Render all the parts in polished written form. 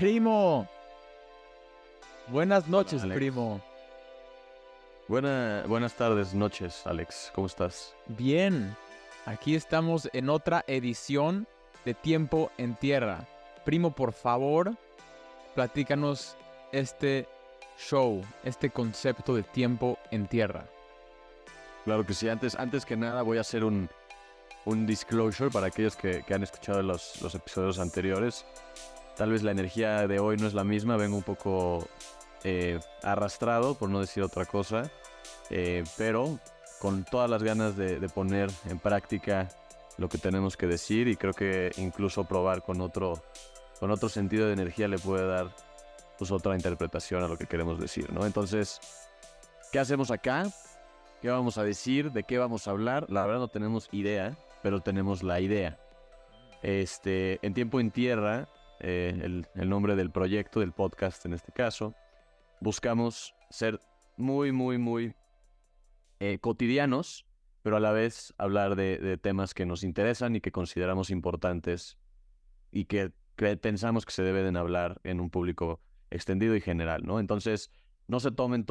Primo, buenas noches, Alex. primo. Buenas tardes, noches, Alex. ¿Cómo estás? Bien, aquí estamos en otra edición de Tiempo en Tierra. Primo, por favor, platícanos este show, este concepto de tiempo en tierra. Claro que sí. Antes que nada voy a hacer un disclosure para aquellos que han escuchado los episodios anteriores. Tal vez la energía de hoy no es la misma. Vengo un poco arrastrado, por no decir otra cosa. Pero con todas las ganas de poner en práctica lo que tenemos que decir. Y creo que incluso probar con otro sentido de energía le puede dar pues otra interpretación a lo que queremos decir, ¿no? Entonces, ¿qué hacemos acá? ¿Qué vamos a decir? ¿De qué vamos a hablar? La verdad no tenemos idea, pero tenemos la idea. En Tiempo en Tierra, el nombre del proyecto, del podcast en este caso, buscamos ser muy cotidianos, pero a la vez hablar de temas que nos interesan y que consideramos importantes y que pensamos que se deben hablar en un público extendido y general, ¿no? Entonces, no se tomen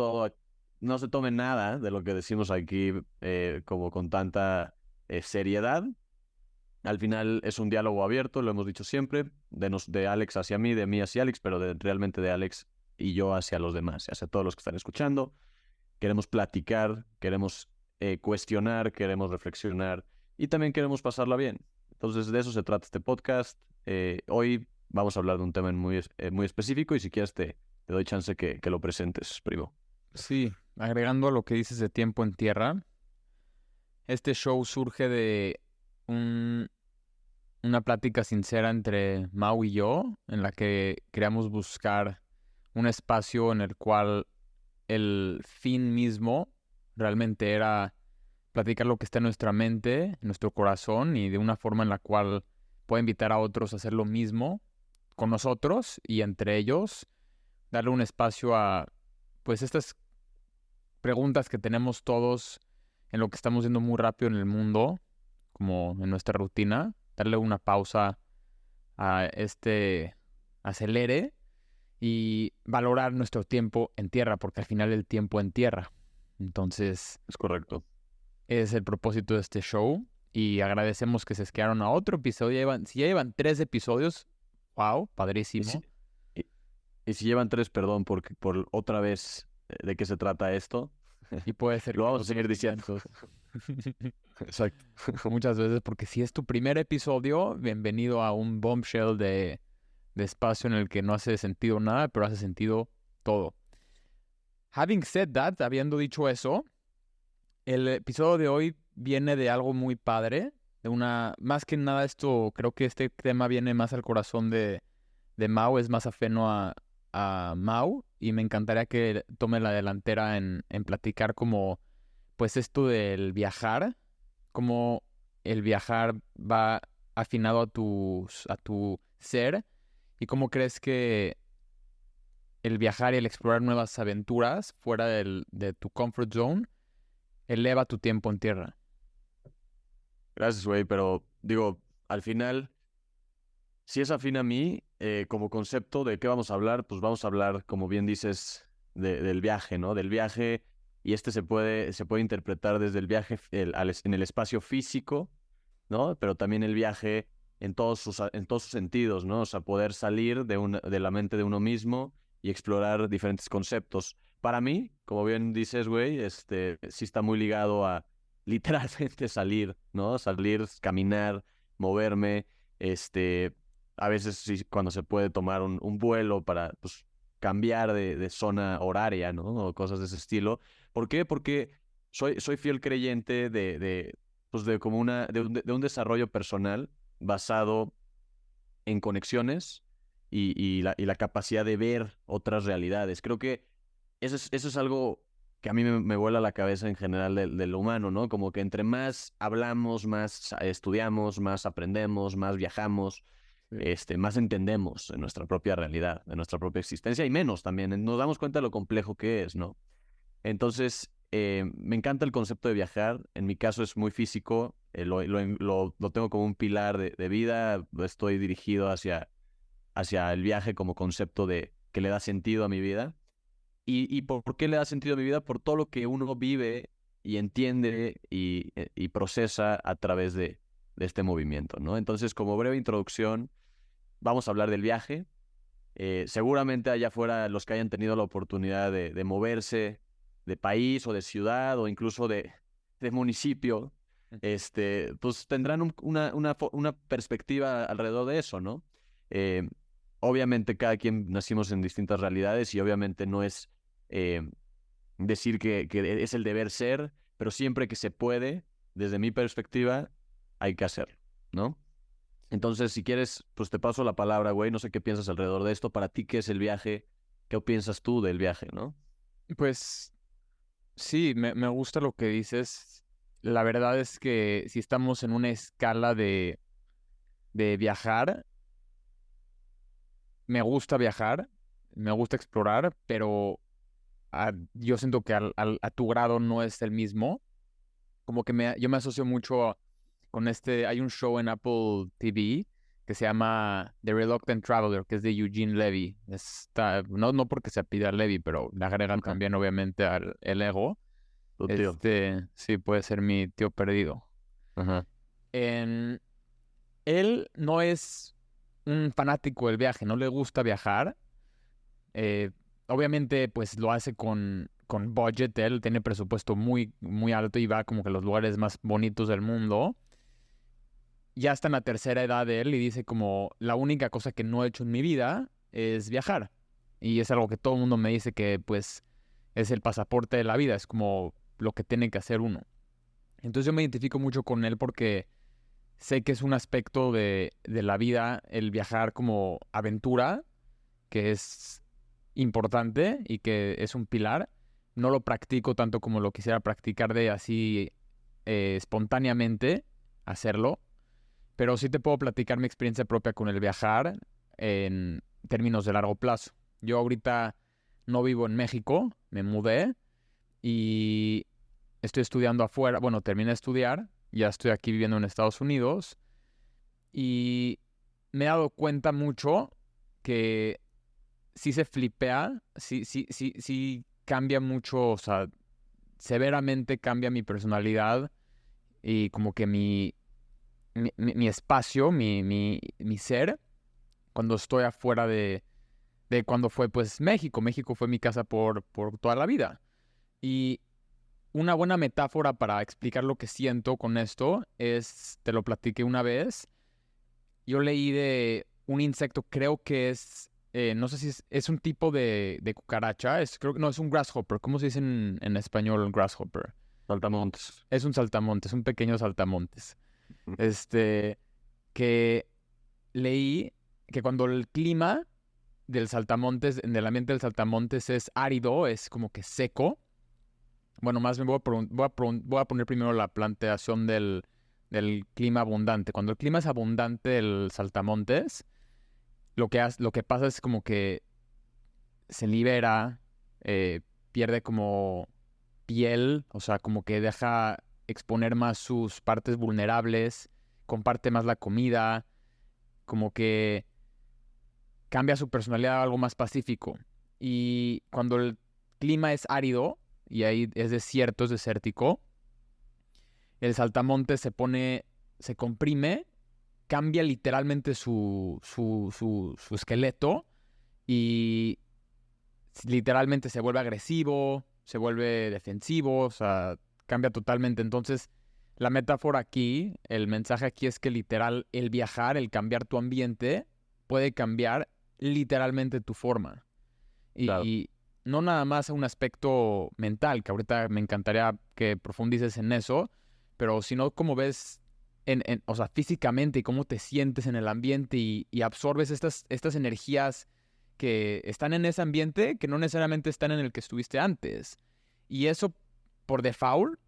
no se tomen nada de lo que decimos aquí como con tanta seriedad. Al final es un diálogo abierto, lo hemos dicho siempre, de Alex hacia mí, de mí hacia Alex, pero realmente de Alex y yo hacia los demás, hacia todos los que están escuchando. Queremos platicar, queremos cuestionar, queremos reflexionar y también queremos pasarla bien. Entonces, de eso se trata este podcast. Hoy vamos a hablar de un tema muy específico y si quieres te doy chance que lo presentes, primo. Sí, agregando a lo que dices de Tiempo en Tierra, este show surge de un- una plática sincera entre Mau y yo, en la que queríamos buscar un espacio en el cual el fin mismo realmente era platicar lo que está en nuestra mente, en nuestro corazón, y de una forma en la cual pueda invitar a otros a hacer lo mismo con nosotros y entre ellos darle un espacio a pues estas preguntas que tenemos todos en lo que estamos yendo muy rápido en el mundo, como en nuestra rutina, darle una pausa a este acelere y valorar nuestro tiempo en tierra, porque al final el tiempo en tierra. Entonces, Es correcto. es el propósito de este show y agradecemos que se quedaron a otro episodio. Si ya llevan 3 episodios, wow, Y si, padrísimo. y, y si llevan tres, perdón, por otra vez de qué se trata esto, Y puede ser lo que vamos a los seguir diciendo. 500. Exacto. Muchas veces, porque si es tu primer episodio, bienvenido a un bombshell de espacio en el que no hace sentido nada, pero hace sentido todo. Having said that, habiendo dicho eso, el episodio de hoy viene de algo muy padre, más que nada esto, creo que este tema viene más al corazón de Mau, es más afeno a Mau, y me encantaría que tome la delantera en platicar como, pues esto del viajar, cómo el viajar va afinado a tu ser, y cómo crees que el viajar y el explorar nuevas aventuras fuera de tu comfort zone eleva tu tiempo en tierra. Gracias, güey, pero digo, al final, si es afín a mí, como concepto de qué vamos a hablar, pues vamos a hablar, como bien dices, del viaje, ¿no? Del viaje, y se puede interpretar desde el viaje en el espacio físico, ¿no? Pero también el viaje en todos sus sentidos, ¿no? O sea, poder salir de la mente de uno mismo y explorar diferentes conceptos. Para mí, como bien dices, güey, sí está muy ligado a literalmente salir, ¿no? Salir, caminar, moverme, a veces sí, cuando se puede tomar un vuelo para, pues, cambiar de zona horaria, ¿no? O cosas de ese estilo. ¿Por qué? Porque soy fiel creyente pues de un desarrollo personal basado en conexiones y la capacidad de ver otras realidades. Creo que eso es algo que a mí me vuela la cabeza en general de lo humano, ¿no? Como que entre más hablamos, más estudiamos, más aprendemos, más viajamos, Sí. más entendemos de nuestra propia realidad, de nuestra propia existencia y menos también. Nos damos cuenta de lo complejo que es, ¿no? Entonces, me encanta el concepto de viajar. En mi caso es muy físico. Lo tengo como un pilar de vida. Estoy dirigido hacia hacia el viaje como concepto de que le da sentido a mi vida. ¿Y por qué le da sentido a mi vida? Por todo lo que uno vive y entiende y procesa a través de este movimiento, ¿no? Entonces, como breve introducción, vamos a hablar del viaje. Seguramente allá afuera los que hayan tenido la oportunidad de moverse de país o de ciudad o incluso de municipio, pues tendrán una perspectiva alrededor de eso, ¿no? Eh, Obviamente cada quien nacimos en distintas realidades y obviamente no es decir que es el deber ser, pero siempre que se puede, desde mi perspectiva, hay que hacerlo, ¿no? Entonces, si quieres, pues te paso la palabra, güey. No sé qué piensas alrededor de esto. Para ti, ¿qué es el viaje? ¿Qué piensas tú del viaje, no? Pues sí, me gusta lo que dices. La verdad es que si estamos en una escala de viajar, me gusta viajar, me gusta explorar, pero yo siento que a tu grado no es el mismo. Como que yo me asocio mucho con hay un show en Apple TV que se llama The Reluctant Traveler, que es de Eugene Levy. No porque se pida Levy, pero le agregan Ajá. también obviamente el ego. Tu tío. Sí, puede ser mi tío perdido. Ajá. En, Él no es un fanático del viaje, no le gusta viajar. Eh, Obviamente, pues lo hace con budget. Él tiene presupuesto muy, muy alto y va como que a los lugares más bonitos del mundo. Ya está en la tercera edad de él y dice como la única cosa que no he hecho en mi vida es viajar. Y es algo que todo el mundo me dice que pues es el pasaporte de la vida, es como lo que tiene que hacer uno. Entonces yo me identifico mucho con él porque sé que es un aspecto de la vida el viajar como aventura, que es importante y que es un pilar. No lo practico tanto como lo quisiera practicar de así espontáneamente hacerlo, pero sí te puedo platicar mi experiencia propia con el viajar en términos de largo plazo. Yo ahorita no vivo en México, me mudé y estoy estudiando afuera. Bueno, terminé de estudiar, ya estoy aquí viviendo en Estados Unidos y me he dado cuenta mucho que sí se flipea, sí cambia mucho, o sea, severamente cambia mi personalidad y como que mi espacio, mi ser, cuando estoy afuera de cuando fue pues México. México fue mi casa por toda la vida. Y una buena metáfora para explicar lo que siento con esto es, te lo platiqué una vez, yo leí de un insecto, creo que no sé si es un tipo de cucaracha, creo que no, es un grasshopper. ¿Cómo se dice en español grasshopper? Saltamontes. Es un saltamontes, un pequeño saltamontes. Ujú. Este, que leí que cuando el clima del saltamontes, en el ambiente del saltamontes es árido, es como que seco. Bueno, más bien voy a poner primero la planteación del clima abundante. Cuando el clima es abundante del saltamontes, lo que pasa es como que se libera, pierde como piel, o sea, como que deja exponer más sus partes vulnerables, comparte más la comida, como que cambia su personalidad a algo más pacífico. Y cuando el clima es árido y ahí es desierto, es desértico, el saltamontes se comprime, cambia literalmente su esqueleto y literalmente se vuelve agresivo, se vuelve defensivo, o sea, cambia totalmente. Entonces, la metáfora aquí, el mensaje aquí es que literal el viajar, el cambiar tu ambiente, puede cambiar literalmente tu forma. Claro. Y no nada más a un aspecto mental, que ahorita me encantaría que profundices en eso, pero sino cómo ves, o sea, físicamente y cómo te sientes en el ambiente y absorbes estas energías que están en ese ambiente que no necesariamente están en el que estuviste antes. Y eso por default,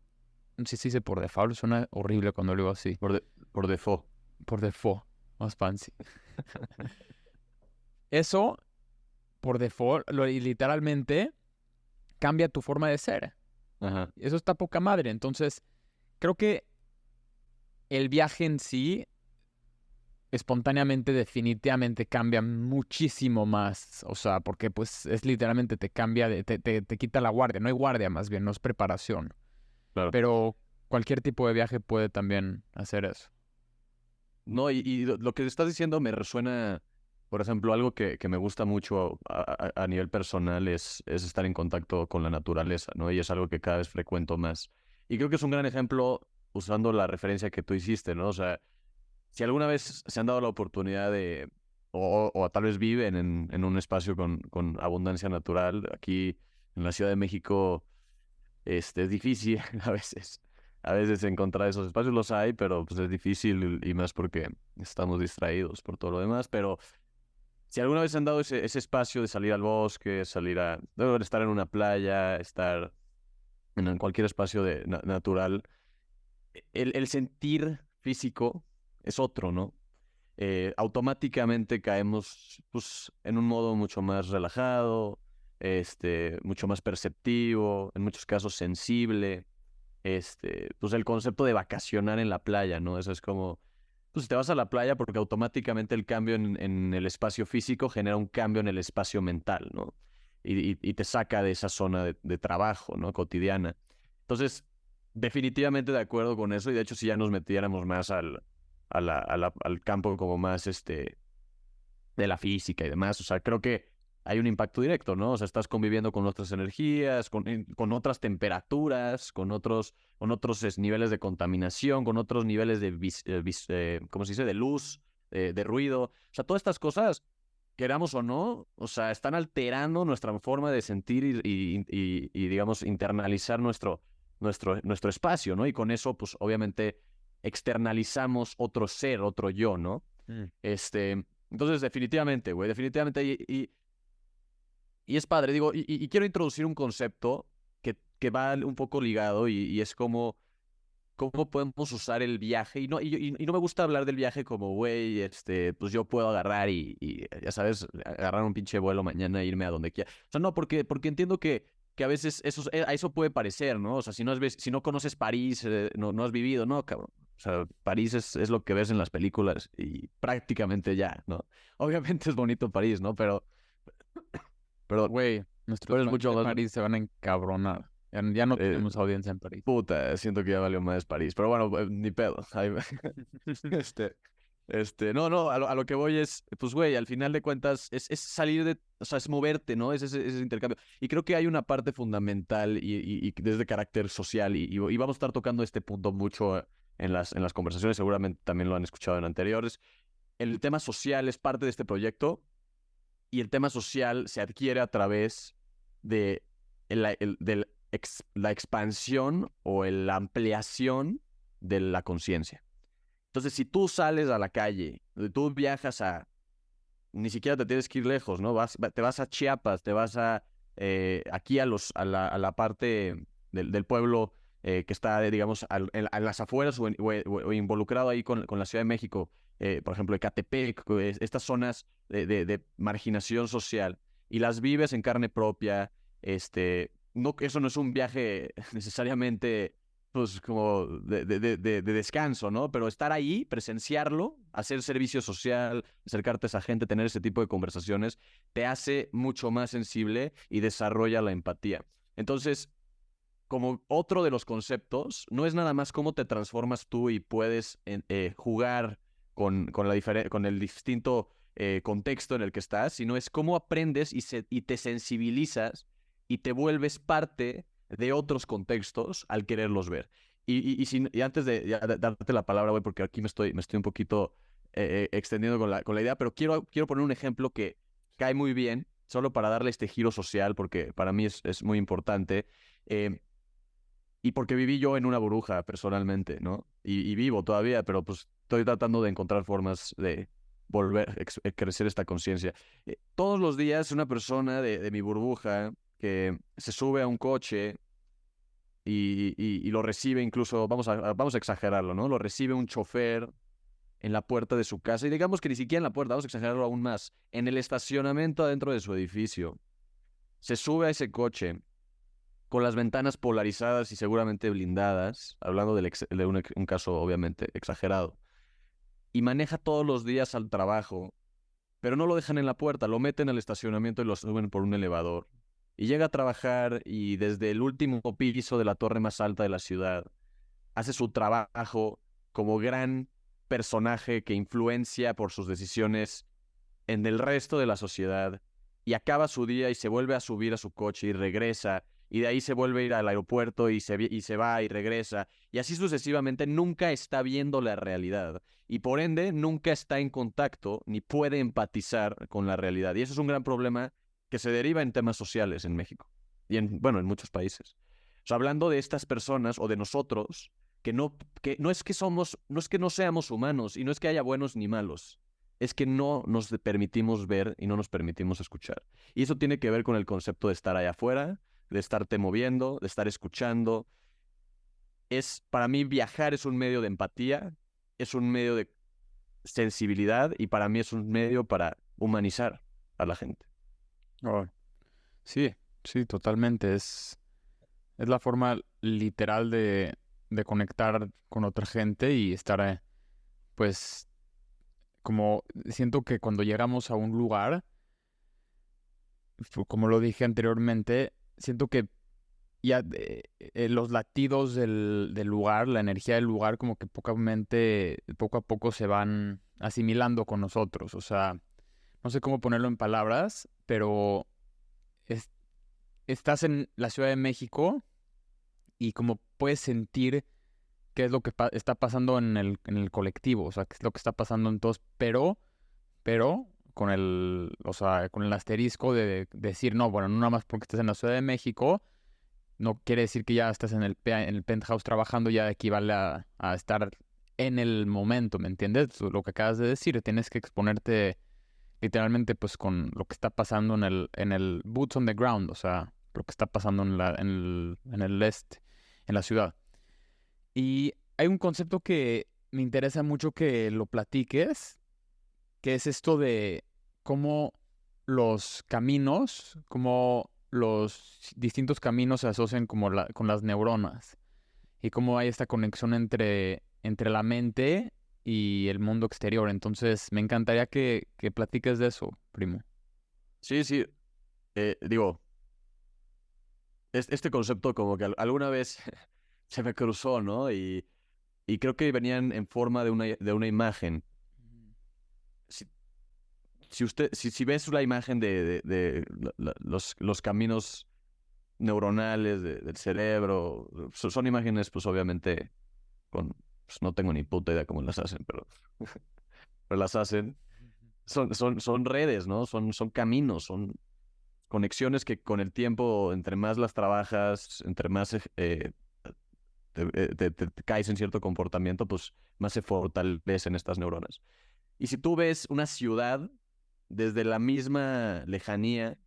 sí se dice por default, suena horrible cuando lo digo así. Por default. Por default, más fancy. Eso, por default, y literalmente cambia tu forma de ser. Ajá. Eso está poca madre. Entonces, creo que el viaje en sí espontáneamente, definitivamente cambia muchísimo más. O sea, porque pues es literalmente te cambia, te quita la guardia. No hay guardia más bien, no es preparación. Claro. Pero cualquier tipo de viaje puede también hacer eso. No, y lo que estás diciendo me resuena, por ejemplo, algo que me gusta mucho a nivel personal es estar en contacto con la naturaleza, ¿no? Y es algo que cada vez frecuento más. Y creo que es un gran ejemplo usando la referencia que tú hiciste, ¿no? O sea, si alguna vez se han dado la oportunidad de, o tal vez viven en un espacio con abundancia natural, aquí en la Ciudad de México, es difícil a veces. A veces encontrar esos espacios los hay, pero pues es difícil y más porque estamos distraídos por todo lo demás. Pero si alguna vez han dado ese espacio de salir al bosque, salir de estar en una playa, estar en cualquier espacio natural, el sentir físico es otro, ¿no? Automáticamente caemos pues, en un modo mucho más relajado, mucho más perceptivo, en muchos casos sensible. Pues el concepto de vacacionar en la playa, ¿no? Eso es como, pues te vas a la playa porque automáticamente el cambio en el espacio físico genera un cambio en el espacio mental, ¿no? Y te saca de esa zona de trabajo, ¿no? Cotidiana. Entonces, definitivamente de acuerdo con eso, y de hecho si ya nos metiéramos más al campo como más, de la física y demás, o sea, creo que hay un impacto directo, ¿no? O sea, estás conviviendo con otras energías, con otras temperaturas, con otros niveles de contaminación, con otros niveles ¿cómo se dice? De luz, de ruido. O sea, todas estas cosas, queramos o no, o sea, están alterando nuestra forma de sentir digamos, internalizar nuestro espacio, ¿no? Y con eso, pues, obviamente, externalizamos otro ser, otro yo, ¿no? Mm. Entonces, definitivamente, güey, definitivamente. Y es padre, digo, y quiero introducir un concepto que va un poco ligado y es como cómo podemos usar el viaje. Y no me gusta hablar del viaje como, güey, pues yo puedo agarrar ya sabes, agarrar un pinche vuelo mañana e irme a donde quiera. O sea, no, porque entiendo que a veces a eso puede parecer, ¿no? O sea, si no conoces París, no has vivido, ¿no, cabrón? O sea, París es lo que ves en las películas y prácticamente ya, ¿no? Obviamente es bonito París, ¿no? Pero, Güey, nuestros pero es fans mucho de más. París se van a encabronar. Ya no eh, tenemos audiencia en París. Puta, siento que ya valió más París. Pero bueno, ni pedo. Este, no, a lo que voy es, pues, güey, al final de cuentas, es salir o sea, es moverte, ¿no? Es ese intercambio. Y creo que hay una parte fundamental y desde carácter social, y vamos a estar tocando este punto mucho en las conversaciones, seguramente también lo han escuchado en anteriores. El tema social es parte de este proyecto, y el tema social se adquiere a través de la expansión o la ampliación de la conciencia. Entonces, si tú sales a la calle, tú viajas ni siquiera te tienes que ir lejos, ¿no? Te vas a Chiapas, te vas aquí a la parte del pueblo que está, digamos, a las afueras o involucrado ahí con la Ciudad de México, por ejemplo, Ecatepec, estas zonas de marginación social, y las vives en carne propia. No, eso no es un viaje necesariamente pues como de descanso, ¿no? Pero estar ahí, presenciarlo, hacer servicio social, acercarte a esa gente, tener ese tipo de conversaciones, te hace mucho más sensible y desarrolla la empatía. Entonces, como otro de los conceptos, no es nada más cómo te transformas tú y puedes jugar con el distinto contexto en el que estás, sino es cómo aprendes y te sensibilizas y te vuelves parte de otros contextos al quererlos ver. Y antes de darte la palabra, güey, porque aquí me estoy un poquito extendiendo con la idea, pero quiero poner un ejemplo que cae muy bien, solo para darle este giro social, porque para mí es muy importante. Y porque viví yo en una burbuja personalmente, ¿no? Y vivo todavía, pero pues estoy tratando de encontrar formas de volver a crecer esta conciencia. Todos los días una persona de mi burbuja que se sube a un coche y lo recibe incluso, vamos a exagerarlo, ¿no? Lo recibe un chofer en la puerta de su casa, y digamos que ni siquiera en la puerta, vamos a exagerarlo aún más, en el estacionamiento adentro de su edificio. Se sube a ese coche con las ventanas polarizadas y seguramente blindadas, hablando de un caso obviamente exagerado. y maneja todos los días al trabajo, pero no lo dejan en la puerta, lo meten al estacionamiento y lo suben por un elevador. Y llega a trabajar y desde el último piso de la torre más alta de la ciudad hace su trabajo como gran personaje que influencia por sus decisiones en el resto de la sociedad, y acaba su día y se vuelve a subir a su coche y regresa, y de ahí se vuelve a ir al aeropuerto y se va y regresa, y así sucesivamente. Nunca está viendo la realidad y por ende nunca está en contacto ni puede empatizar con la realidad. Y eso es un gran problema que se deriva en temas sociales en México y en muchos países. O sea, hablando de estas personas o de nosotros, que no es que no es que no seamos humanos y no es que haya buenos ni malos, es que no nos permitimos ver y no nos permitimos escuchar. Y eso tiene que ver con el concepto de estar allá afuera, de estarte moviendo, de estar escuchando. Para mí, viajar es un medio de empatía, es un medio de sensibilidad y para mí es un medio para humanizar a la gente. Oh, sí, sí, totalmente. Es la forma literal de conectar con otra gente y estar, pues, como siento que cuando llegamos a un lugar, como lo dije anteriormente, siento que ya los latidos del lugar, la energía del lugar, como que poco a poco se van asimilando con nosotros. O sea, no sé cómo ponerlo en palabras, pero es- estás en la Ciudad de México y como puedes sentir qué es lo que está pasando en el colectivo, o sea, qué es lo que está pasando en todos, pero o sea, con el asterisco de decir, no, bueno, no nada más porque estés en la Ciudad de México, no quiere decir que ya estás en en el penthouse trabajando, ya equivale a estar en el momento, ¿me entiendes? Lo que acabas de decir, tienes que exponerte literalmente pues con lo que está pasando en el boots on the ground, o sea, lo que está pasando en el este, en la ciudad. Y hay un concepto que me interesa mucho que lo platiques, que es esto de cómo los caminos, cómo los distintos caminos se asocian como con las neuronas y cómo hay esta conexión entre la mente y el mundo exterior. Entonces, me encantaría que platiques de eso, primo. Sí, sí. Digo, este concepto como que alguna vez se me cruzó, ¿no? Y creo que venían en forma de una imagen. Si, si ves la imagen de los caminos neuronales del cerebro, son imágenes, pues obviamente, pues no tengo ni puta idea cómo las hacen, pero las hacen. Son redes, ¿no? Son caminos, son conexiones que con el tiempo, entre más las trabajas, entre más te caes en cierto comportamiento, pues más se fortalecen estas neuronas. Y si tú ves una ciudad desde la misma lejanía,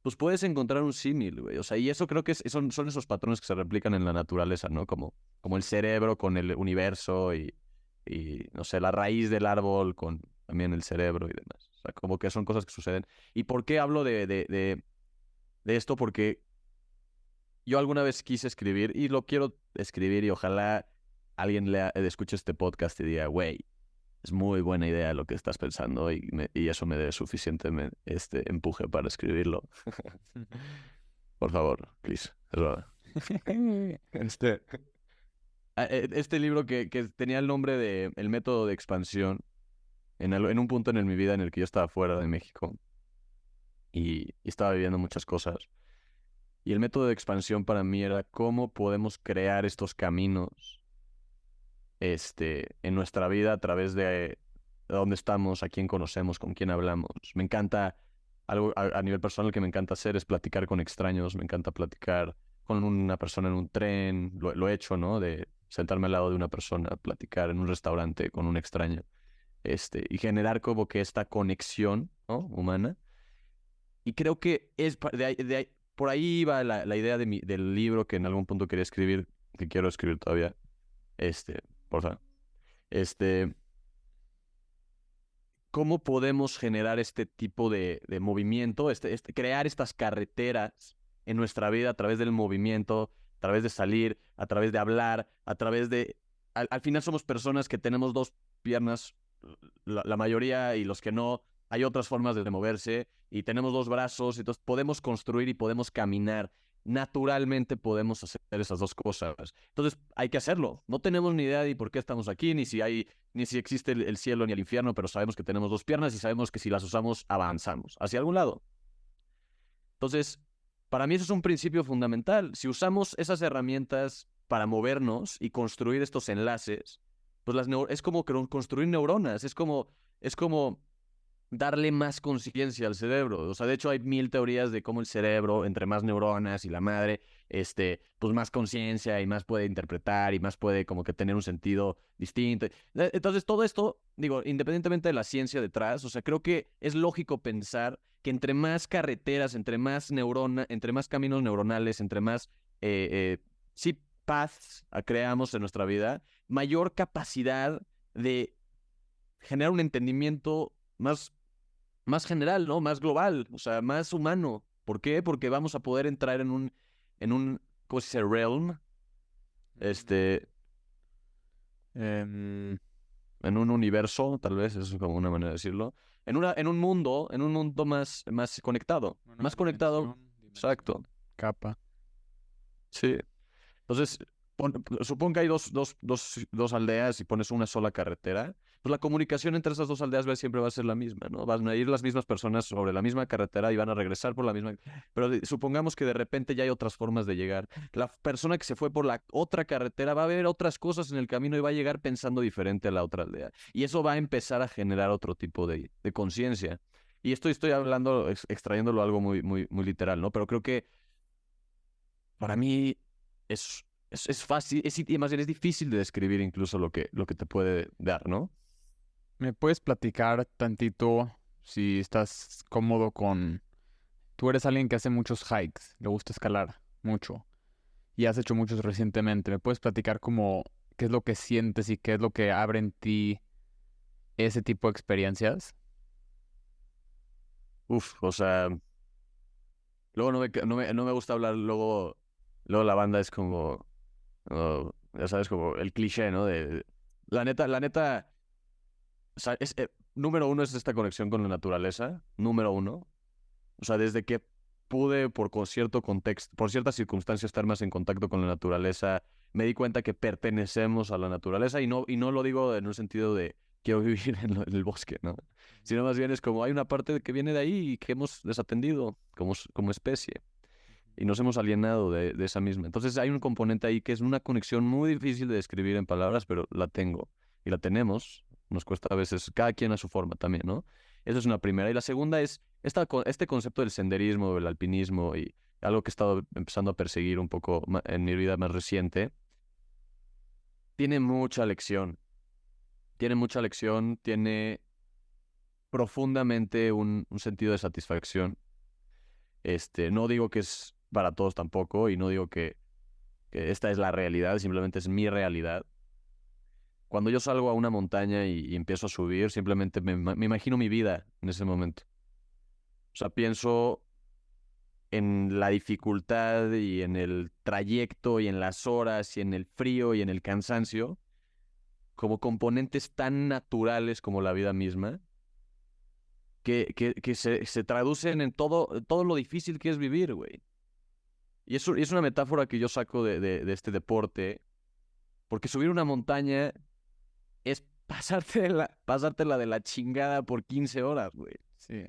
pues puedes encontrar un símil, güey. O sea, y eso creo que son esos patrones que se replican en la naturaleza, ¿no? Como el cerebro con el universo y, no sé, la raíz del árbol con también el cerebro y demás. O sea, como que son cosas que suceden. ¿Y por qué hablo de esto? Porque yo alguna vez quise escribir y lo quiero escribir y ojalá alguien escuche este podcast y diga, güey, es muy buena idea lo que estás pensando y eso me dé suficiente empuje para escribirlo. Por favor, please. Es verdad. Este, este libro que tenía el nombre de El método de expansión, en un punto en mi vida en el que yo estaba fuera de México y estaba viviendo muchas cosas. Y el método de expansión para mí era cómo podemos crear estos caminos en nuestra vida a través de dónde estamos, a quién conocemos, con quién hablamos. Me encanta, algo a nivel personal que me encanta hacer es platicar con extraños, me encanta platicar con una persona en un tren, lo he hecho, ¿no? De sentarme al lado de una persona, platicar en un restaurante con un extraño, y generar como que esta conexión, ¿no? Humana. Y creo que por ahí iba la idea del libro que en algún punto quería escribir, que quiero escribir todavía, por favor. Este, ¿Cómo podemos generar este tipo de movimiento, crear estas carreteras en nuestra vida a través del movimiento, a través de salir, a través de hablar, a través de al final somos personas que tenemos dos piernas, la mayoría, y los que no, hay otras formas de moverse, y tenemos dos brazos, entonces podemos construir y podemos caminar. Naturalmente podemos hacer esas dos cosas. Entonces hay que hacerlo. No tenemos ni idea de por qué estamos aquí, ni si existe el cielo ni el infierno, pero sabemos que tenemos dos piernas y sabemos que si las usamos, avanzamos hacia algún lado. Entonces, para mí eso es un principio fundamental. Si usamos esas herramientas para movernos y construir estos enlaces, pues es como construir neuronas, es como darle más conciencia al cerebro. O sea, de hecho hay 1000 teorías de cómo el cerebro, entre más neuronas y la madre, pues más conciencia y más puede interpretar y más puede como que tener un sentido distinto. Entonces, todo esto, digo, independientemente de la ciencia detrás, o sea, creo que es lógico pensar que entre más carreteras, entre más caminos neuronales, entre más, sí, paths creamos en nuestra vida, mayor capacidad de generar un entendimiento más general, ¿no? Más global, o sea, más humano. ¿Por qué? Porque vamos a poder entrar en un, ¿cómo se dice? Realm, Em, en un universo, tal vez, eso es como una manera de decirlo, en un mundo más conectado, una más conectado, exacto, capa. sí. Entonces, supón que hay dos aldeas y pones una sola carretera, pues la comunicación entre esas dos aldeas siempre va a ser la misma, ¿no? Van a ir las mismas personas sobre la misma carretera y van a regresar por la misma. Pero supongamos que de repente ya hay otras formas de llegar. La persona que se fue por la otra carretera va a ver otras cosas en el camino y va a llegar pensando diferente a la otra aldea. Y eso va a empezar a generar otro tipo de conciencia. Y esto estoy hablando, extrayéndolo algo muy, muy, muy literal, ¿no? Pero creo que para mí es fácil, y más bien es difícil de describir incluso lo que te puede dar, ¿no? ¿Me puedes platicar tantito si estás cómodo con... Tú eres alguien que hace muchos hikes, le gusta escalar mucho y has hecho muchos recientemente. ¿Me puedes platicar como qué es lo que sientes y qué es lo que abre en ti ese tipo de experiencias? Uf, o sea, luego no me gusta hablar, luego la banda es como, ya sabes, como el cliché, ¿no? La neta, o sea, número uno es esta conexión con la naturaleza, número uno. O sea, desde que pude, cierto contexto, por ciertas circunstancias, estar más en contacto con la naturaleza, me di cuenta que pertenecemos a la naturaleza y no lo digo en un sentido de quiero vivir en el bosque, ¿no? Sino más bien es como hay una parte que viene de ahí y que hemos desatendido como especie y nos hemos alienado de esa misma. Entonces hay un componente ahí que es una conexión muy difícil de describir en palabras, pero la tengo y la tenemos. Nos cuesta a veces, cada quien a su forma también, ¿no? Esa es una primera. Y la segunda es este concepto del senderismo, del alpinismo y algo que he estado empezando a perseguir un poco en mi vida más reciente. Tiene mucha lección. Tiene mucha lección, tiene profundamente un sentido de satisfacción. No digo que es para todos tampoco y no digo que esta es la realidad, simplemente es mi realidad. Cuando yo salgo a una montaña y empiezo a subir, simplemente me imagino mi vida en ese momento. O sea, pienso en la dificultad y en el trayecto y en las horas y en el frío y en el cansancio como componentes tan naturales como la vida misma que se traducen en todo lo difícil que es vivir, güey. Y es una metáfora que yo saco de este deporte, porque subir una montaña es pasártela de la chingada por 15 horas, güey. Sí.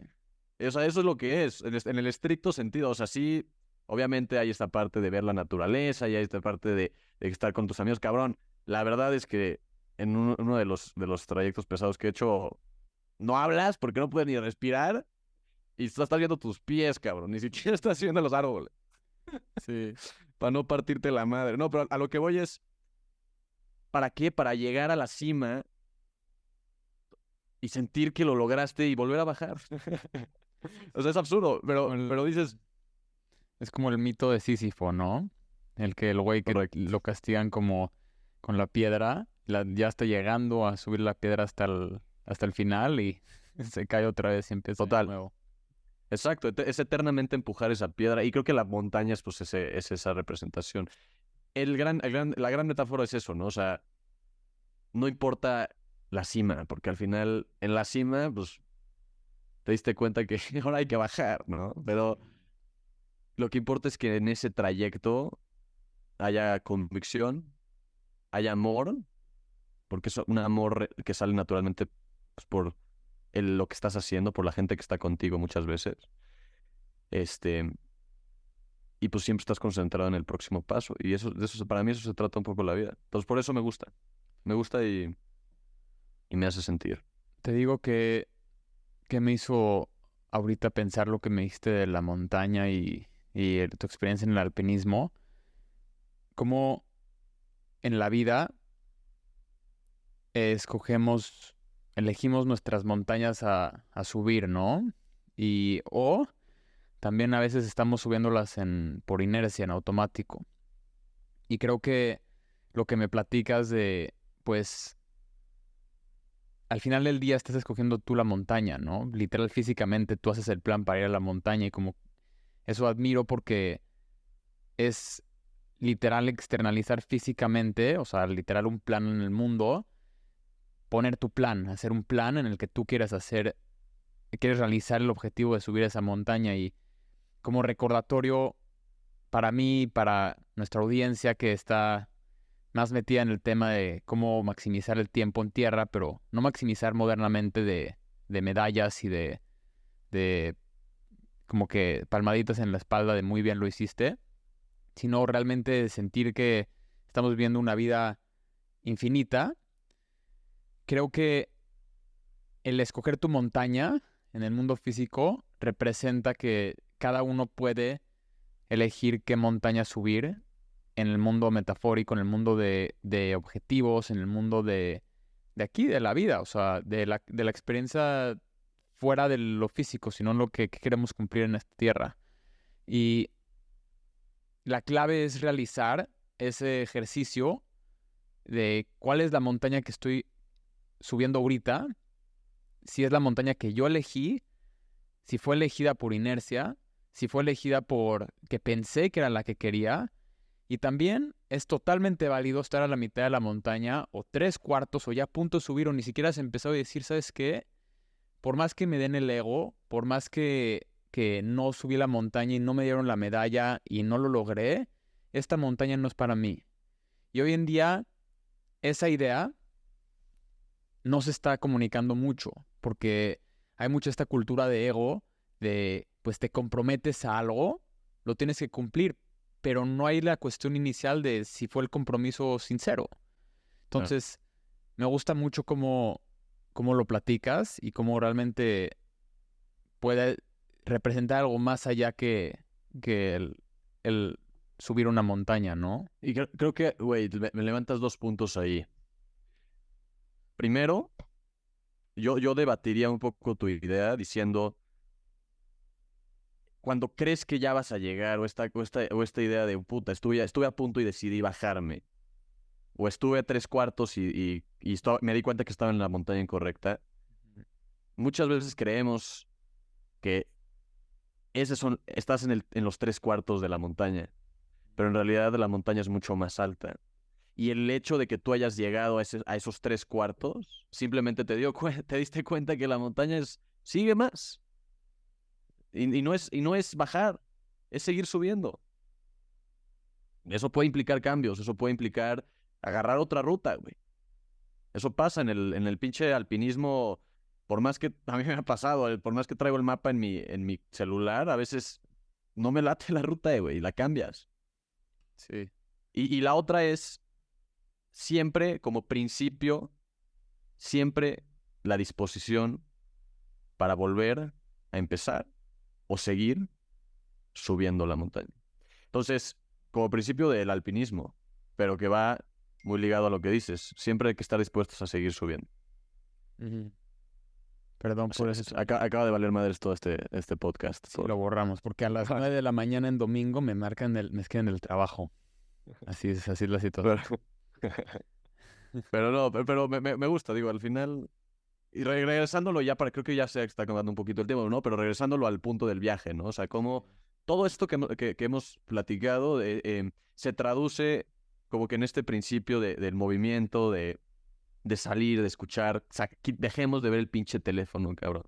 O sea, eso es lo que es, en el estricto sentido. O sea, sí, obviamente hay esta parte de ver la naturaleza y hay esta parte de estar con tus amigos. Cabrón, la verdad es que en uno de los trayectos pesados que he hecho, no hablas porque no puedes ni respirar y estás viendo tus pies, cabrón. Ni siquiera estás viendo los árboles Sí. para no partirte la madre. No, pero a lo que voy es, ¿para qué? Para llegar a la cima y sentir que lo lograste y volver a bajar. O sea, es absurdo, pero dices, Es como el mito de Sísifo, ¿no? El que el güey que correcto. lo castigan como con la piedra, ya está llegando a subir la piedra hasta el final y se cae otra vez y empieza de Total. nuevo. Exacto, es eternamente empujar esa piedra y creo que las montañas pues es esa representación. La gran metáfora es eso, ¿no? O sea, no importa la cima, porque al final en la cima, pues te diste cuenta que ahora hay que bajar, ¿no? Pero lo que importa es que en ese trayecto haya convicción, haya amor, porque es un amor que sale naturalmente pues, por lo que estás haciendo, por la gente que está contigo muchas veces. Este, y pues siempre estás concentrado en el próximo paso. Y de eso, para mí eso se trata un poco la vida. Entonces por eso me gusta. Me gusta y me hace sentir. Te digo que me hizo ahorita pensar lo que me dijiste de la montaña y tu experiencia en el alpinismo. Cómo en la vida elegimos nuestras montañas a subir, ¿no? O también a veces estamos subiéndolas por inercia, en automático. Y creo que lo que me platicas pues, al final del día estás escogiendo tú la montaña, ¿no? Literal, físicamente tú haces el plan para ir a la montaña y como eso admiro porque es literal externalizar físicamente, o sea, literal un plan en el mundo, poner tu plan, hacer un plan en el que tú quieres realizar el objetivo de subir esa montaña y como recordatorio para mí, para nuestra audiencia que está más metida en el tema de cómo maximizar el tiempo en tierra, pero no maximizar modernamente de medallas y de como que palmaditas en la espalda de muy bien lo hiciste, sino realmente sentir que estamos viviendo una vida infinita. Creo que el escoger tu montaña en el mundo físico representa que cada uno puede elegir qué montaña subir en el mundo metafórico, en el mundo de objetivos, en el mundo de aquí, de la vida, o sea, de la experiencia fuera de lo físico, sino lo que queremos cumplir en esta tierra. Y la clave es realizar ese ejercicio de cuál es la montaña que estoy subiendo ahorita, si es la montaña que yo elegí, si fue elegida por inercia, si fue elegida por que pensé que era la que quería. Y también es totalmente válido estar a la mitad de la montaña o 3/4 o ya a punto de subir o ni siquiera has empezado a decir, ¿sabes qué? Por más que me den el ego, por más que no subí la montaña y no me dieron la medalla y no lo logré, esta montaña no es para mí. Y hoy en día esa idea no se está comunicando mucho porque hay mucha esta cultura de ego de pues te comprometes a algo, lo tienes que cumplir, pero no hay la cuestión inicial de si fue el compromiso sincero. Claro. Entonces, me gusta mucho cómo lo platicas y cómo realmente puede representar algo más allá que el subir una montaña, ¿no? Y creo que, güey, me levantas 2 puntos ahí. Primero, yo debatiría un poco tu idea diciendo, cuando crees que ya vas a llegar, o esta idea de, puta, estuve a punto y decidí bajarme, o estuve a 3/4 y me di cuenta que estaba en la montaña incorrecta, muchas veces creemos que estás en los 3/4 de la montaña, pero en realidad la montaña es mucho más alta. Y el hecho de que tú hayas llegado a esos 3/4, simplemente te diste cuenta que la montaña sigue más. Y no es bajar, es seguir subiendo. Eso puede implicar cambios, eso puede implicar agarrar otra ruta, güey. Eso pasa en el pinche alpinismo, por más que a mí me ha pasado, por más que traigo el mapa en mi celular, a veces no me late la ruta, güey, y la cambias. Sí. Y la otra es siempre, como principio, siempre la disposición para volver a empezar o seguir subiendo la montaña. Entonces, como principio del alpinismo, pero que va muy ligado a lo que dices, siempre hay que estar dispuestos a seguir subiendo. Ujú. Perdón O sea, por eso. acaba de valer madres todo este podcast. Sí, lo borramos, porque a las 9 de la mañana en domingo me escriben del trabajo. Así es la situación. Pero no, pero me gusta, digo, al final. Y regresándolo ya creo que ya se está acabando un poquito el tiempo, ¿no? Pero regresándolo al punto del viaje, ¿no? O sea, cómo todo esto que hemos platicado se traduce como que en este principio del movimiento, de salir, de escuchar. Dejemos de ver el pinche teléfono, cabrón.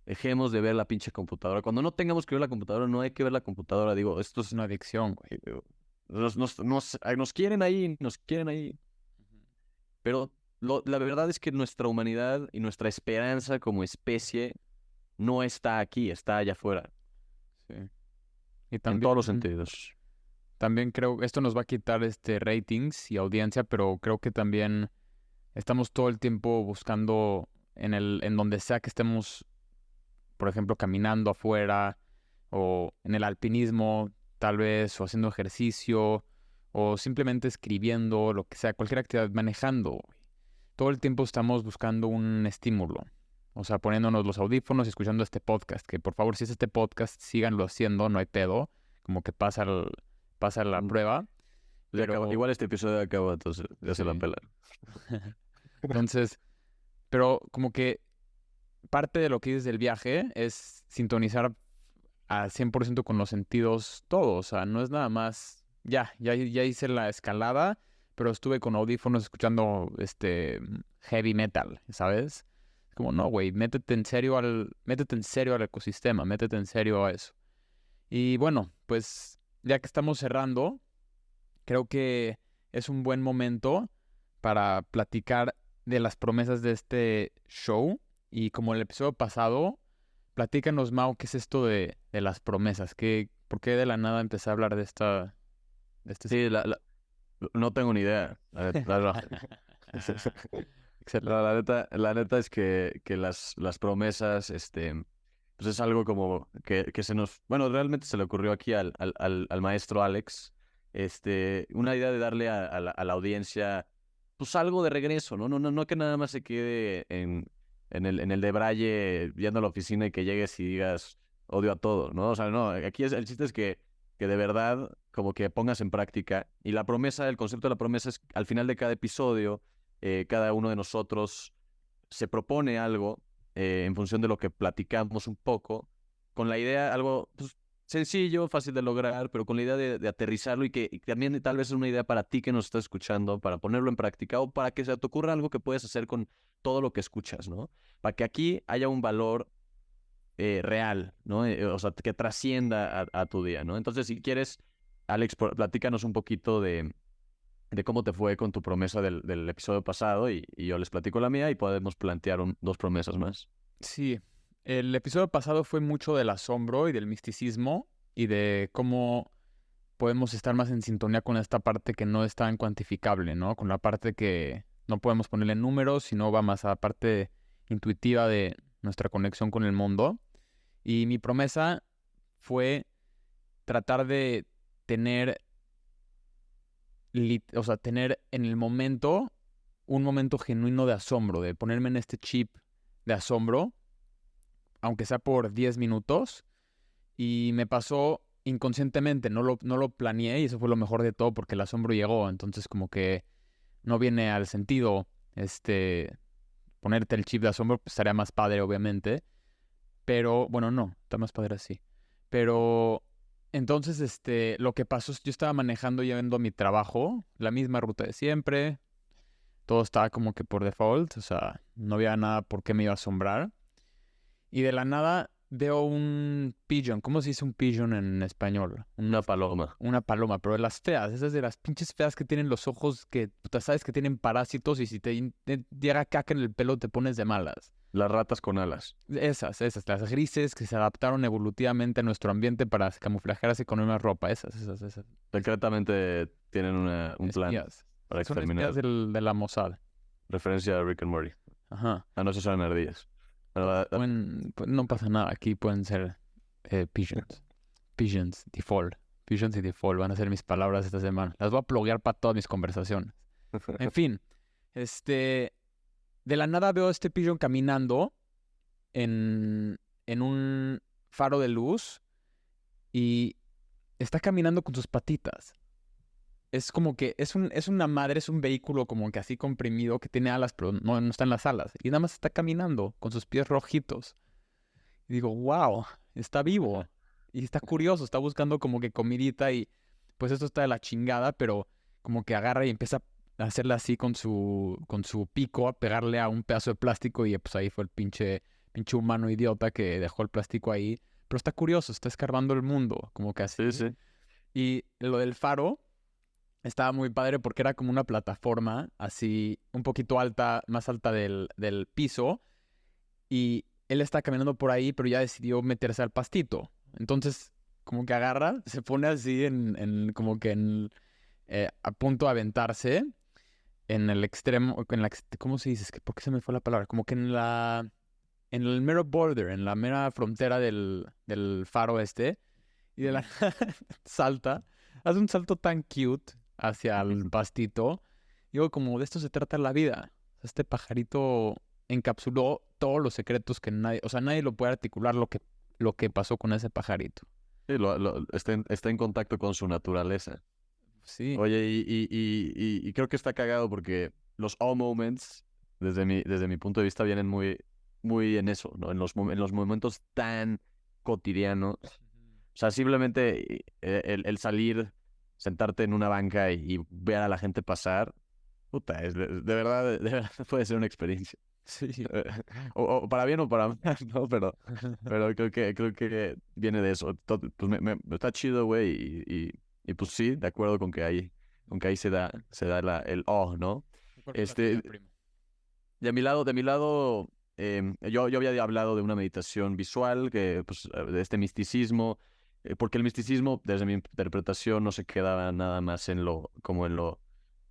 Dejemos de ver la pinche computadora. Cuando no tengamos que ver la computadora, no hay que ver la computadora. Digo, esto es Es una adicción, güey. nos quieren ahí, nos quieren ahí. Pero la verdad es que nuestra humanidad y nuestra esperanza como especie no está aquí, está allá afuera. Sí. Y En todos los sentidos. también creo esto nos va a quitar ratings y audiencia, pero creo que también estamos todo el tiempo buscando en donde sea que estemos, por ejemplo, caminando afuera o en el alpinismo, tal vez, o haciendo ejercicio o simplemente escribiendo, lo que sea, cualquier actividad, manejando, güey. Todo el tiempo estamos buscando un estímulo. O sea, poniéndonos los audífonos y escuchando este podcast. Que por favor, si es este podcast, síganlo haciendo, no hay pedo. Como que pasa la prueba. Pero, Igual este episodio acaba, entonces ya se la sí. pelan. Entonces, pero como que parte de lo que dices del viaje es sintonizar al 100% con los sentidos todo. O sea, no es nada más, ya hice la escalada, pero estuve con audífonos escuchando heavy metal, ¿sabes? Como, no, güey, métete en serio al ecosistema, métete en serio a eso. Y bueno, pues ya que estamos cerrando, creo que es un buen momento para platicar de las promesas de este show. Y como el episodio pasado, platícanos, Mau, ¿qué es esto de las promesas? ¿Por qué de la nada empecé a hablar de este... Sí, no tengo ni idea. Excelente. La neta es que las promesas, pues es algo como que se nos, bueno, realmente se le ocurrió aquí al maestro Alex, una idea de darle a la audiencia, pues algo de regreso, ¿no? No que nada más se quede en el de Braille yendo a la oficina y que llegues y digas odio a todo, ¿no? O sea, no, aquí el chiste es que de verdad como que pongas en práctica. Y la promesa, el concepto de la promesa es al final de cada episodio, cada uno de nosotros se propone algo en función de lo que platicamos un poco, con la idea, algo pues, sencillo, fácil de lograr, pero con la idea de aterrizarlo y también tal vez es una idea para ti que nos estás escuchando, para ponerlo en práctica o para que se te ocurra algo que puedes hacer con todo lo que escuchas, ¿no? Para que aquí haya un valor real, ¿no? O sea, que trascienda a tu día, ¿no? Entonces, si quieres, Alex, platícanos un poquito de cómo te fue con tu promesa del episodio pasado y yo les platico la mía y podemos plantear dos promesas más. Sí, el episodio pasado fue mucho del asombro y del misticismo y de cómo podemos estar más en sintonía con esta parte que no es tan cuantificable, ¿no? Con la parte que no podemos ponerle números, sino va más a la parte intuitiva de nuestra conexión con el mundo. Y mi promesa fue tratar de tener, o sea, tener en el momento un momento genuino de asombro, de ponerme en este chip de asombro, aunque sea por 10 minutos. Y me pasó inconscientemente, no lo planeé y eso fue lo mejor de todo porque el asombro llegó. Entonces como que no viene al sentido, ponerte el chip de asombro, pues estaría más padre obviamente. Pero, bueno, no, está más padre así. Pero, entonces, lo que pasó es que yo estaba manejando yendo a mi trabajo, la misma ruta de siempre. Todo estaba como que por default, o sea, no había nada por qué me iba a asombrar. Y de la nada veo un pigeon. ¿Cómo se dice un pigeon en español? Una paloma. Una paloma, pero de las feas, esas de las pinches feas que tienen los ojos que, puta, sabes que tienen parásitos y si te llega caca en el pelo te pones de malas. Las ratas con alas. Esas, las grises que se adaptaron evolutivamente a nuestro ambiente para camuflajearse con una ropa. Esas. Secretamente tienen un plan Espías. para Son exterminar. espías de la Mossad. Referencia a Rick and Morty. Ajá. No, esos eran ardillas. No pasa nada. Aquí pueden ser pigeons. Pigeons, default. Pigeons y default van a ser mis palabras esta semana. Las voy a pluguear para todas mis conversaciones. En fin, de la nada veo a este pigeon caminando en un faro de luz y está caminando con sus patitas. Es como que es una madre, es un vehículo como que así comprimido que tiene alas, pero no están las alas. Y nada más está caminando con sus pies rojitos. Y digo, wow, está vivo. Y está curioso, está buscando como que comidita y pues esto está de la chingada, pero como que agarra y empieza hacerle así con su pico, a pegarle a un pedazo de plástico y pues ahí fue el pinche humano idiota que dejó el plástico ahí. Pero está curioso, está escarbando el mundo, como que así. Sí, sí. Y lo del faro estaba muy padre porque era como una plataforma así un poquito alta, más alta del piso. Y él está caminando por ahí, pero ya decidió meterse al pastito. Entonces, como que agarra, se pone así como que a punto de aventarse en el extremo, ¿cómo se dice? ¿Por qué se me fue la palabra? Como que en el mero border, en la mera frontera del faro este, y de la nada salta, hace un salto tan cute hacia el pastito. Digo, como de esto se trata la vida. Este pajarito encapsuló todos los secretos que nadie lo puede articular lo que pasó con ese pajarito. Sí, está en contacto con su naturaleza. Sí. Oye, y creo que está cagado porque los all moments, desde mi punto de vista, vienen muy, muy en eso, ¿no? En los momentos tan cotidianos. O sea, simplemente el salir, sentarte en una banca y ver a la gente pasar, puta, de verdad, de verdad puede ser una experiencia. Sí. O para bien o para mal, ¿no? Pero creo que viene de eso. Pues está chido, güey, y pues sí, de acuerdo con que ahí se da el ¿no? ¿Cuál fue la tuya, Este, primo? de mi lado, yo había hablado de una meditación visual, pues, de este misticismo, porque el misticismo, desde mi interpretación, no se quedaba nada más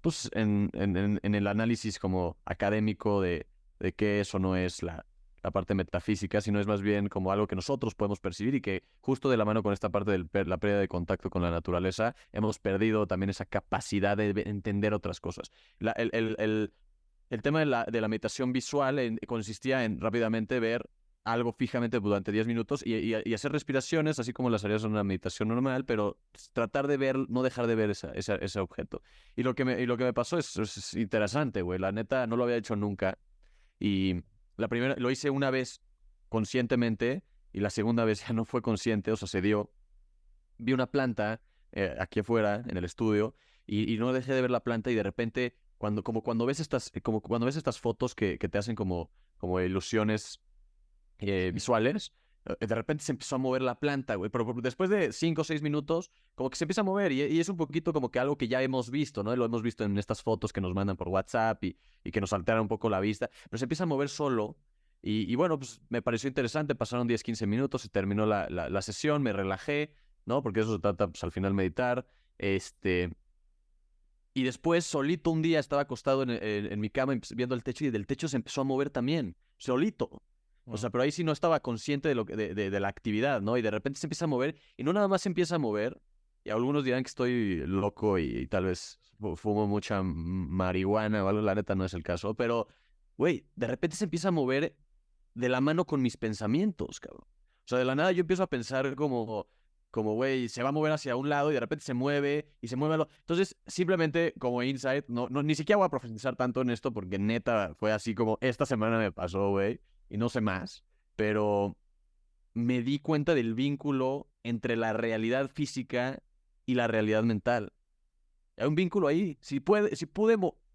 pues, en el análisis como académico de qué es o no es la parte metafísica, sino es más bien como algo que nosotros podemos percibir y que justo de la mano con esta parte de la pérdida de contacto con la naturaleza, hemos perdido también esa capacidad de entender otras cosas. El tema de la meditación visual consistía en rápidamente ver algo fijamente durante 10 minutos y hacer respiraciones, así como las harías en una meditación normal, pero tratar de ver, no dejar de ver ese objeto. Y lo que me pasó es interesante, güey. La neta, no lo había hecho nunca. Y la primera, lo hice una vez conscientemente y la segunda vez ya no fue consciente, o sea, se dio. Vi una planta aquí afuera en el estudio y no dejé de ver la planta y de repente como cuando ves estas fotos que te hacen como ilusiones visuales, de repente se empezó a mover la planta, güey, pero después de 5 o 6 minutos como que se empieza a mover y es un poquito como que algo que ya hemos visto, ¿no? Y lo hemos visto en estas fotos que nos mandan por WhatsApp y que nos alteran un poco la vista, pero se empieza a mover solo. Y bueno, pues me pareció interesante, pasaron 10 15 minutos, se terminó la sesión, me relajé, ¿no? Porque eso se trata, pues, al final meditar. Y después, solito un día, estaba acostado en mi cama viendo el techo y del techo se empezó a mover también, solito. O sea, Wow. pero ahí sí no estaba consciente de la actividad, ¿no? Y de repente se empieza a mover y no nada más se empieza a mover. Y algunos dirán que estoy loco y tal vez fumo mucha marihuana o algo, la neta no es el caso. Pero, güey, de repente se empieza a mover de la mano con mis pensamientos, cabrón. O sea, de la nada yo empiezo a pensar güey, se va a mover hacia un lado y de repente se mueve y se mueve. Entonces, simplemente como insight, ni siquiera voy a profundizar tanto en esto porque neta fue así como esta semana me pasó, güey, y no sé más, pero me di cuenta del vínculo entre la realidad física y la realidad mental. Hay un vínculo ahí. Si pude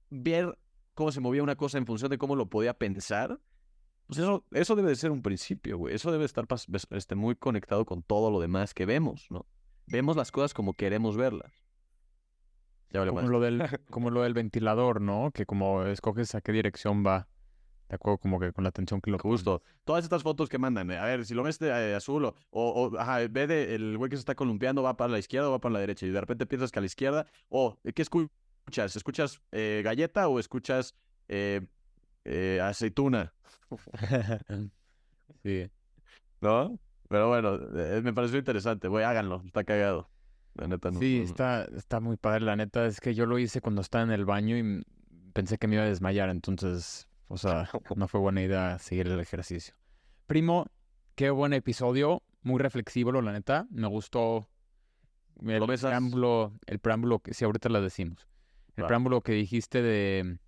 ver cómo se movía una cosa en función de cómo lo podía pensar, pues eso debe de ser un principio, güey. Eso debe estar muy conectado con todo lo demás que vemos, ¿no? Vemos las cosas como queremos verlas. Ya vale Como más. lo del, como lo del ventilador, ¿no? Que como escoges a qué dirección va, de acuerdo como que con la atención que lo pones. Justo. Todas estas fotos que mandan, a ver, si lo ves de azul ajá, ve el güey que se está columpiando, va para la izquierda o va para la derecha. Y de repente piensas que a la izquierda, ¿qué escuchas? ¿Escuchas galleta o escuchas eh, aceituna? Sí. ¿No? Pero bueno, me pareció interesante, güey, háganlo, está cagado. La neta no. Sí, No, no. está muy padre. La neta es que yo lo hice cuando estaba en el baño y pensé que me iba a desmayar. Entonces, o sea, no fue buena idea seguir el ejercicio. Primo, qué buen episodio. Muy reflexivo, la neta. Me gustó Promesas. el preámbulo que, sí, ahorita lo decimos. El Va. preámbulo que dijiste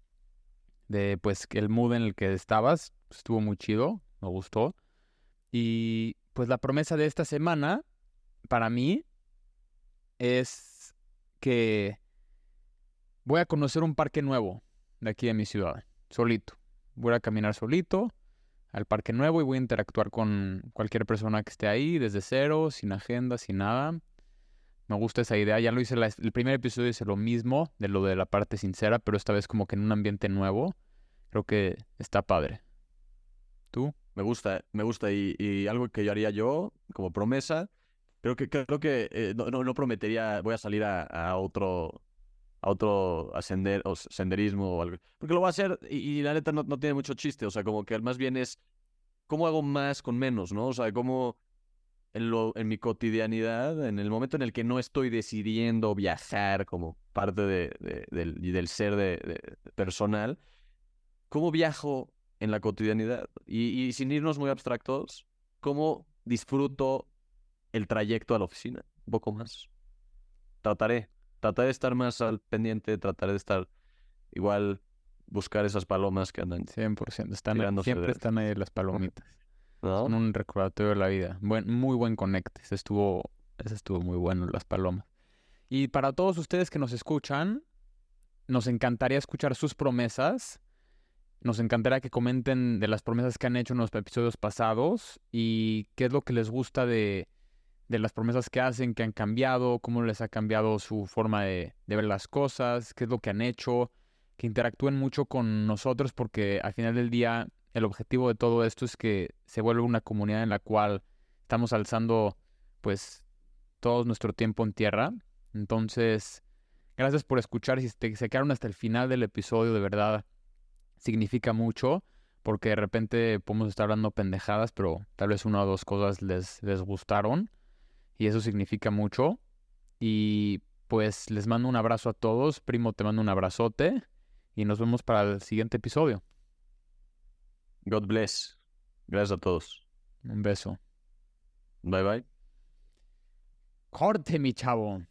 pues, que el mood en el que estabas, pues, estuvo muy chido. Me gustó. Y, pues, la promesa de esta semana, para mí, es que Voy a conocer un parque nuevo de aquí de mi ciudad, solito. Voy a caminar solito al parque nuevo y voy a interactuar con cualquier persona que esté ahí desde cero, sin agenda, sin nada. Me gusta esa idea. Ya lo hice, el primer episodio hice lo mismo, de lo de la parte sincera, pero esta vez como que en un ambiente nuevo. Creo que está padre. ¿Tú? Me gusta y algo que yo haría yo como promesa, creo que no prometería voy a salir a otro senderismo o algo, porque lo voy a hacer y la neta no tiene mucho chiste, o sea, como que más bien es cómo hago más con menos, ¿no? O sea, cómo en mi cotidianidad, en el momento en el que no estoy decidiendo viajar como parte del ser personal, ¿cómo viajo en la cotidianidad? Y sin irnos muy abstractos, ¿cómo disfruto el trayecto a la oficina? Un poco más. Trataré, trataré de estar más al pendiente, trataré de estar igual, buscar esas palomas que andan 100%. tirándose Siempre están ahí las palomitas. Son ¿no? un recordatorio de la vida. Muy buen conecte. Ese estuvo muy bueno, las palomas. Y para todos ustedes que nos escuchan, nos encantaría escuchar sus promesas. Nos encantaría que comenten de las promesas que han hecho en los episodios pasados y qué es lo que les gusta de las promesas que hacen, que han cambiado, cómo les ha cambiado su forma de ver las cosas, qué es lo que han hecho, que interactúen mucho con nosotros porque al final del día el objetivo de todo esto es que se vuelva una comunidad en la cual estamos alzando pues todo nuestro tiempo en tierra. Entonces, gracias por escuchar. Si se quedaron hasta el final del episodio, de verdad significa mucho porque de repente podemos estar hablando pendejadas, pero tal vez una o dos cosas les gustaron y eso significa mucho. Y pues les mando un abrazo a todos. Primo, te mando un abrazote y nos vemos para el siguiente episodio. God bless. Gracias a todos. Un beso. Bye bye. Corte, mi chavo.